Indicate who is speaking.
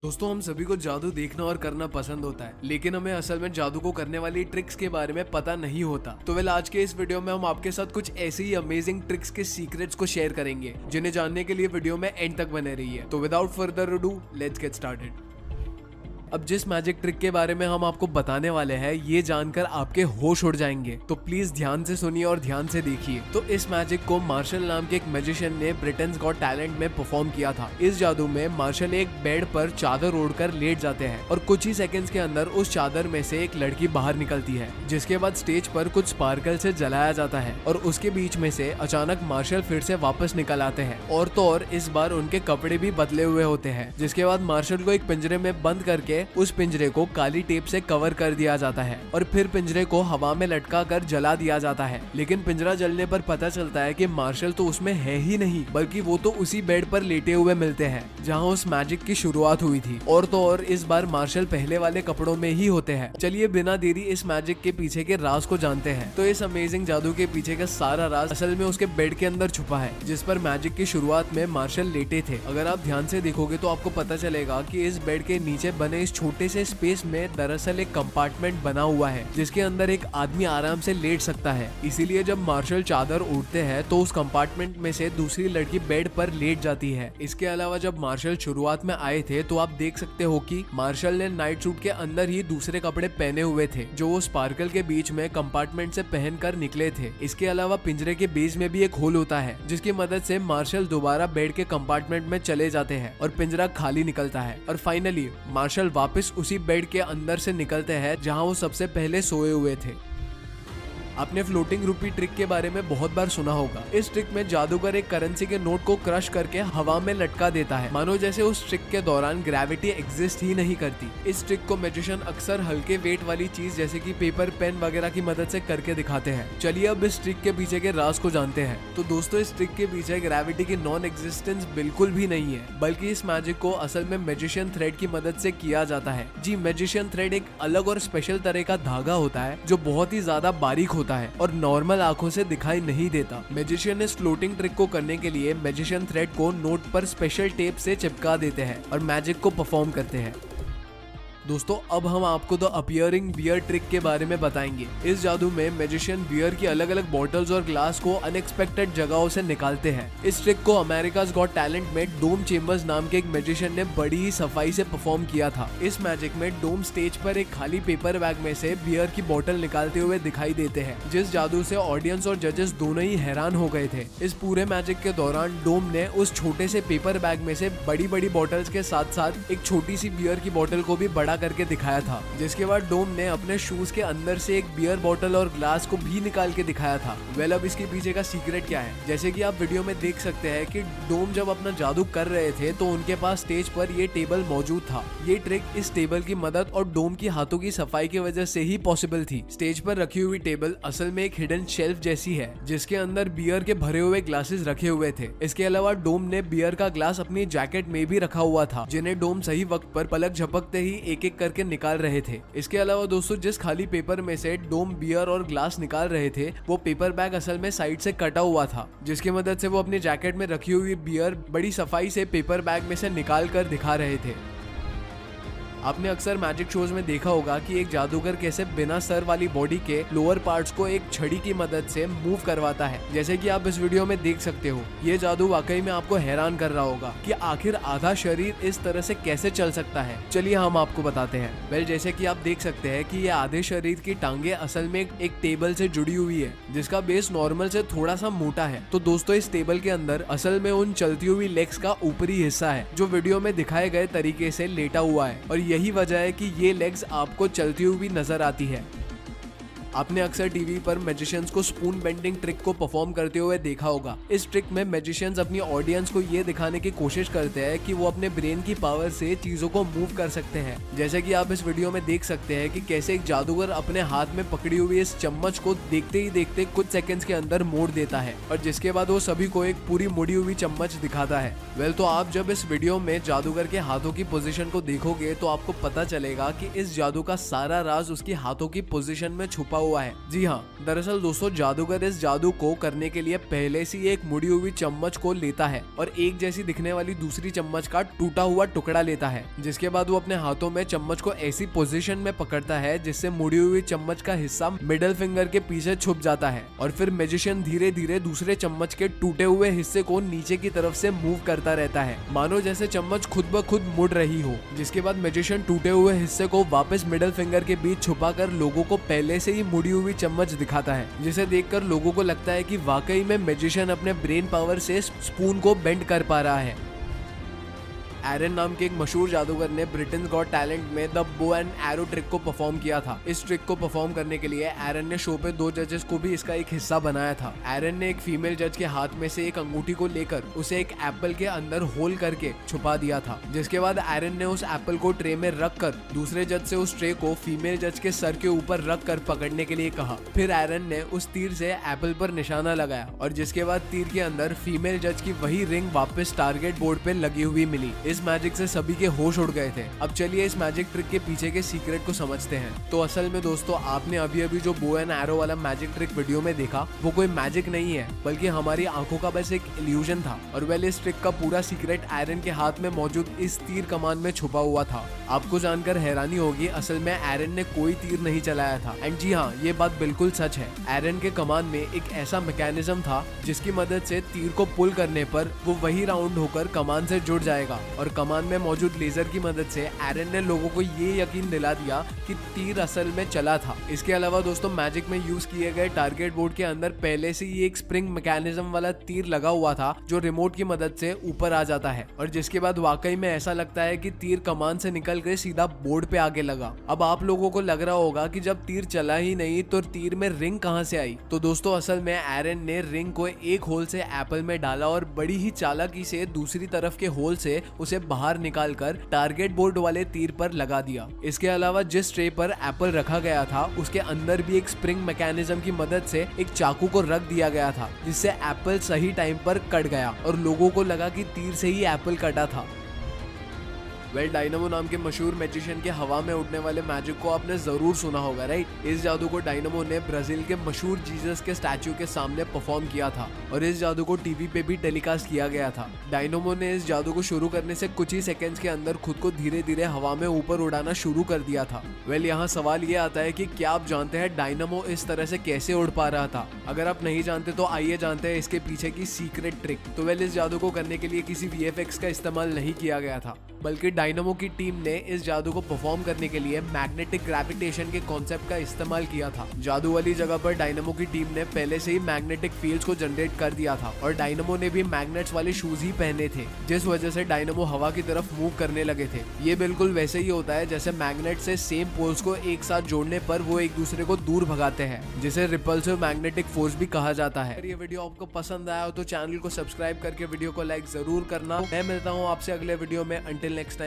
Speaker 1: दोस्तों, हम सभी को जादू देखना और करना पसंद होता है, लेकिन हमें असल में जादू को करने वाली ट्रिक्स के बारे में पता नहीं होता। तो आज के इस वीडियो में हम आपके साथ कुछ ऐसी ही अमेजिंग ट्रिक्स के सीक्रेट्स को शेयर करेंगे, जिन्हें जानने के लिए वीडियो में एंड तक बने रहिए। तो without further ado, let's get started. अब जिस मैजिक ट्रिक के बारे में हम आपको बताने वाले हैं, ये जानकर आपके होश उड़ जाएंगे, तो प्लीज ध्यान से सुनिए और ध्यान से देखिए। तो इस मैजिक को मार्शल नाम के एक मैजिशियन ने ब्रिटेन्स गॉट टैलेंट में परफॉर्म किया था। इस जादू में मार्शल एक बेड पर चादर ओढ़कर लेट जाते हैं और कुछ ही सेकंड्स के अंदर उस चादर में से एक लड़की बाहर निकलती है, जिसके बाद स्टेज पर कुछ स्पार्कल से जलाया जाता है और उसके बीच में से अचानक मार्शल फिर से वापस निकल आते हैं। और तो और इस बार उनके कपड़े भी बदले हुए होते हैं, जिसके बाद मार्शल को एक पिंजरे में बंद करके उस पिंजरे को काली टेप से कवर कर दिया जाता है और फिर पिंजरे को हवा में लटका कर जला दिया जाता है। लेकिन पिंजरा जलने पर पता चलता है कि मार्शल तो उसमें है ही नहीं, बल्कि वो तो उसी बेड पर लेटे हुए मिलते हैं जहां उस मैजिक की शुरुआत हुई थी। और तो और इस बार मार्शल पहले वाले कपड़ों में ही होते हैं। चलिए बिना देरी इस मैजिक के पीछे के राज को जानते हैं। तो इस अमेजिंग जादू के पीछे का सारा राज असल में उसके बेड के अंदर छुपा है, जिस पर मैजिक की शुरुआत में मार्शल लेटे थे। अगर आप ध्यान से देखोगे तो आपको पता चलेगा कि इस बेड के नीचे बने इस छोटे से स्पेस में दरअसल एक कंपार्टमेंट बना हुआ है, जिसके अंदर एक आदमी आराम से लेट सकता है। इसीलिए जब मार्शल चादर ओढ़ते हैं तो उस कंपार्टमेंट में से दूसरी लड़की बेड पर लेट जाती है। इसके अलावा जब मार्शल शुरुआत में आए थे तो आप देख सकते हो कि मार्शल ने नाइट सूट के अंदर ही दूसरे कपड़े पहने हुए थे, जो वो स्पार्कल के बीच में कंपार्टमेंट से पहनकर निकले थे। इसके अलावा पिंजरे के बीच में भी एक होल होता है, जिसकी मदद से मार्शल दोबारा बेड के कंपार्टमेंट में चले जाते हैं और पिंजरा खाली निकलता है। और फाइनली मार्शल वापस उसी बेड के अंदर से निकलते हैं जहां वो सबसे पहले सोए हुए थे। आपने फ्लोटिंग रूपी ट्रिक के बारे में बहुत बार सुना होगा। इस ट्रिक में जादूगर एक करेंसी के नोट को क्रश करके हवा में लटका देता है, मानो जैसे उस ट्रिक के दौरान ग्रेविटी एग्जिस्ट ही नहीं करती। इस ट्रिक को मैजिशियन अक्सर हल्के वेट वाली चीज जैसे कि पेपर, पेन वगैरह की मदद से करके दिखाते हैं। चलिए अब इस ट्रिक के पीछे के राज को जानते हैं। तो दोस्तों, इस ट्रिक के पीछे ग्रेविटी की नॉन एग्जिस्टेंस बिल्कुल भी नहीं है, बल्कि इस मैजिक को असल में मैजिशियन थ्रेड की मदद से किया जाता है। जी, मैजिशियन थ्रेड एक अलग और स्पेशल तरह का धागा होता है, जो बहुत ही ज्यादा बारीक होता है और नॉर्मल आंखों से दिखाई नहीं देता। मैजिशियन इस फ्लोटिंग ट्रिक को करने के लिए मैजिशियन थ्रेड को नोट पर स्पेशल टेप से चिपका देते हैं और मैजिक को परफॉर्म करते हैं। दोस्तों, अब हम आपको द अपीयरिंग बियर ट्रिक के बारे में बताएंगे। इस जादू में मैजिशियन बियर की अलग अलग बॉटल्स और ग्लास को अनएक्सपेक्टेड जगहों से निकालते हैं। इस ट्रिक को अमेरिकाज गॉट टैलेंट में डोम चेम्बर्स नाम के एक मैजिशियन ने बड़ी ही सफाई से परफॉर्म किया था। इस मैजिक में डोम स्टेज पर एक खाली पेपर बैग में से बियर की बोतल निकालते हुए दिखाई देते हैं, जिस जादू से ऑडियंस और जजेस दोनों ही हैरान हो गए थे। इस पूरे मैजिक के दौरान डोम ने उस छोटे से पेपर बैग में से बड़ी बड़ी बॉटल्स के साथ साथ एक छोटी सी बियर की बोतल को भी बड़ा करके दिखाया था, जिसके बाद डोम ने अपने शूज के अंदर से एक बियर बोतल और ग्लास को भी निकाल के दिखाया था। अब इसके पीछे का सीक्रेट क्या है? जैसे कि आप वीडियो में देख सकते हैं कि डोम जब अपना जादू कर रहे थे तो उनके पास स्टेज पर ये टेबल मौजूद था। ये ट्रिक इस टेबल की मदद और डोम की हाथों की सफाई की वजह से ही पॉसिबल थी। स्टेज पर रखी हुई टेबल असल में एक हिडन शेल्फ जैसी है, जिसके अंदर बियर के भरे हुए ग्लासेस रखे हुए थे। इसके अलावा डोम ने बियर का ग्लास अपनी जैकेट में भी रखा हुआ था, जिन्हें डोम सही वक्त पर पलक झपकते ही एक एक करके निकाल रहे थे। इसके अलावा दोस्तों, जिस खाली पेपर में से डोम बियर और ग्लास निकाल रहे थे, वो पेपर बैग असल में साइड से कटा हुआ था, जिसकी मदद से वो अपनी जैकेट में रखी हुई बियर बड़ी सफाई से पेपर बैग में से निकाल कर दिखा रहे थे। आपने अक्सर मैजिक शोज में देखा होगा कि एक जादूगर कैसे बिना सर वाली बॉडी के लोअर पार्ट्स को एक छड़ी की मदद से मूव करवाता है, जैसे कि आप इस वीडियो में देख सकते हो। ये जादू वाकई में आपको हैरान कर रहा होगा कि आखिर आधा शरीर इस तरह से कैसे चल सकता है। चलिए हम आपको बताते हैं। जैसे कि आप देख सकते हैं कि ये आधे शरीर की टांगे असल में एक टेबल से जुड़ी हुई है, जिसका बेस नॉर्मल से थोड़ा सा मोटा है। तो दोस्तों, इस टेबल के अंदर असल में उन चलती हुई लेग्स का ऊपरी हिस्सा है, जो वीडियो में दिखाए गए तरीके से लेटा हुआ है, और यही वजह है कि ये लेग्स आपको चलती हुई नजर आती है। आपने अक्सर टीवी पर मैजिशियंस को स्पून बेंडिंग ट्रिक को परफॉर्म करते हुए देखा होगा। इस ट्रिक में मैजिशियंस अपनी ऑडियंस को ये दिखाने की कोशिश करते हैं कि वो अपने ब्रेन की पावर से चीजों को मूव कर सकते हैं। जैसे कि आप इस वीडियो में देख सकते हैं कि कैसे एक जादूगर अपने हाथ में पकड़ी हुई इस चम्मच को देखते ही देखते कुछ सेकंड्स के अंदर मोड़ देता है, और जिसके बाद वो सभी को एक पूरी मुड़ी हुई चम्मच दिखाता है। तो आप जब इस वीडियो में जादूगर के हाथों की पोजीशन को देखोगे तो आपको पता चलेगा कि इस जादू का सारा राज उसकी हाथों की पोजीशन में छुपा हुआ है। जी हाँ, दरअसल दोस्तों जादूगर इस जादू को करने के लिए पहले से एक मुड़ी हुई चम्मच को लेता है और एक जैसी दिखने वाली दूसरी चम्मच का टूटा हुआ टुकड़ा लेता है, जिसके बाद वो अपने हाथों में चम्मच को ऐसी पोजीशन में पकड़ता है जिससे मुड़ी हुई चम्मच का हिस्सा मिडल फिंगर के पीछे छुप जाता है और फिर मैजिशियन धीरे धीरे दूसरे चम्मच के टूटे हुए हिस्से को नीचे की तरफ से मूव करता रहता है, मानो जैसे चम्मच खुद ब खुद मुड़ रही हो। जिसके बाद मैजिशियन टूटे हुए हिस्से को वापस मिडल फिंगर के बीच छुपाकर लोगों को पहले से ही मुड़ी हुई चम्मच दिखाता है, जिसे देखकर लोगों को लगता है कि वाकई में मैजिशियन अपने ब्रेन पावर से स्पून को बेंड कर पा रहा है। एरन नाम के एक मशहूर जादूगर ने ब्रिटेन गॉट टैलेंट में the bow and arrow trick को परफॉर्म किया था। इस ट्रिक को परफॉर्म करने के लिए एरन ने शो पे 2 जजेस को भी इसका एक हिस्सा बनाया था। एरन ने एक फीमेल जज के हाथ में से एक अंगूठी को लेकर उसे एक एप्पल के अंदर होल करके छुपा दिया था, जिसके बाद एरन ने उस एप्पल को ट्रे में रख कर दूसरे जज से उस ट्रे को फीमेल जज के सर के ऊपर रख कर पकड़ने के लिए कहा। फिर एरन ने उस तीर से एप्पल पर निशाना लगाया और जिसके बाद तीर के अंदर फीमेल जज की वही रिंग वापस टारगेट बोर्ड पे लगी हुई मिली। इस मैजिक से सभी के होश उड़ गए थे। अब चलिए इस मैजिक ट्रिक के पीछे के सीक्रेट को समझते हैं। तो असल में दोस्तों आपने अभी अभी जो बो एंड एरो वाला मैजिक ट्रिक वीडियो में देखा वो कोई मैजिक नहीं है, बल्कि हमारी आंखों का बस एक इल्यूजन था। और वेल इस ट्रिक का पूरा सीक्रेट एरन के हाथ में मौजूद इस तीर कमान में छुपा हुआ था। आपको जानकर हैरानी होगी, असल में एरन ने कोई तीर नहीं चलाया था। एंड जी हाँ, ये बात बिल्कुल सच है। एरन के कमान में एक ऐसा मैकेनिज्म था जिसकी मदद से तीर को पुल करने पर वो वही राउंड होकर कमान से जुड़ जाएगा और कमान में मौजूद लेजर की मदद से एरन ने लोगों को ये यकीन दिला दिया कि तीर असल में चला था। इसके अलावा दोस्तों मैजिक में यूज किए गए टारगेट बोर्ड के अंदर पहले से ही एक स्प्रिंग मैकेनिज्म वाला तीर लगा हुआ था जो रिमोट की मदद से ऊपर आ जाता है और जिसके बाद वाकई में ऐसा लगता है कि तीर कमान से निकल कर सीधा बोर्ड पे आगे लगा। अब आप लोगों को लग रहा होगा कि जब तीर चला ही नहीं तो तीर में रिंग कहां से आई? तो दोस्तों असल में एरन ने रिंग को एक होल से एप्पल में डाला और बड़ी ही चालाकी से दूसरी तरफ के होल से उसे बाहर निकाल कर टारगेट बोर्ड वाले तीर पर लगा दिया। इसके अलावा जिस ट्रे पर एप्पल रखा गया था उसके अंदर भी एक स्प्रिंग मैकेनिज्म की मदद से एक चाकू को रख दिया गया था, जिससे एप्पल सही टाइम पर कट गया और लोगों को लगा कि तीर से ही एप्पल कटा था। वेल डायनामो नाम के मशहूर मैजिशियन के हवा में उड़ने वाले मैजिक को आपने जरूर सुना होगा, राइट? इस जादू को डायनामो ने ब्राजील के मशहूर जीसस के स्टैचू के सामने परफॉर्म किया था और इस जादू को टीवी पे भी टेलीकास्ट किया गया था। डायनामो ने इस जादू को शुरू करने से कुछ ही सेकंड्स के अंदर खुद को धीरे धीरे हवा में ऊपर उड़ाना शुरू कर दिया था। वेल यहाँ सवाल ये आता है कि क्या आप जानते हैं डायनामो इस तरह से कैसे उड़ पा रहा था? अगर आप नहीं जानते तो आइए जानते हैं इसके पीछे की सीक्रेट ट्रिक। तो वेल इस जादू को करने के लिए किसी VFX का इस्तेमाल नहीं किया गया था, बल्कि डायनामो की टीम ने इस जादू को परफॉर्म करने के लिए मैग्नेटिक ग्रेविटेशन के कॉन्सेप्ट का इस्तेमाल किया था। जादू वाली जगह पर डायनामो की टीम ने पहले से ही मैग्नेटिक फील्ड्स को जनरेट कर दिया था और डायनामो ने भी मैग्नेट्स वाले शूज ही पहने थे, जिस वजह से डायनामो हवा की तरफ मूव करने लगे थे। ये बिल्कुल वैसे ही होता है जैसे मैग्नेट से सेम पोल्स को एक साथ जोड़ने पर वो एक दूसरे को दूर भगाते हैं, जिसे रिपल्सिव मैग्नेटिक फोर्स भी कहा जाता है। अगर ये वीडियो आपको पसंद आया हो तो चैनल को सब्सक्राइब करके वीडियो को लाइक जरूर करना। मैं मिलता हूँ आपसे अगले वीडियो में। Until next time.